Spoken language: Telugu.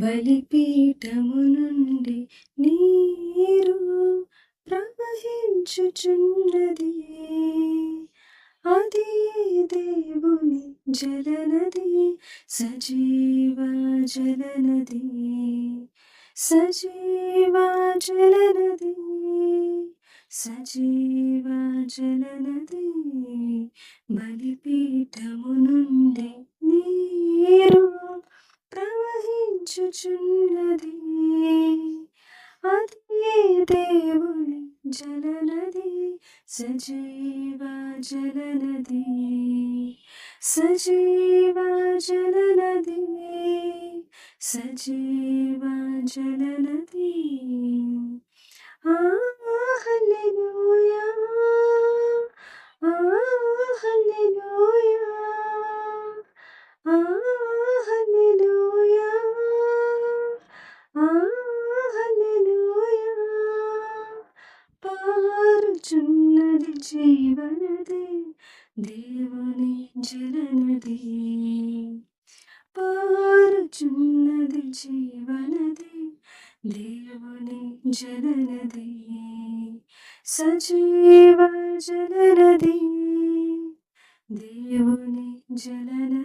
బలిపీఠము నుండి నీరు ప్రవహించుచున్నది. అది దేవుని జలనది, సజీవ జలనది, సజీవ జలనది, సజీవ జలనది. బలిపీఠము నుండి నీరు ప్రవహించుచున్నది. అది దేవుని జలనది, సజీవ జలనది, సజీవ జలనది, సజీవ జలనది. హల్లెలూయా, హల్లెలూయా, హల్లెలూయా, హల్లెలూయా. పారుచున్నది జీవనది, దేవుని జలనది. పారుచున్నది జీవనది, దేవుని జలనది, సజీవ జలనది, దేవుని జలనది.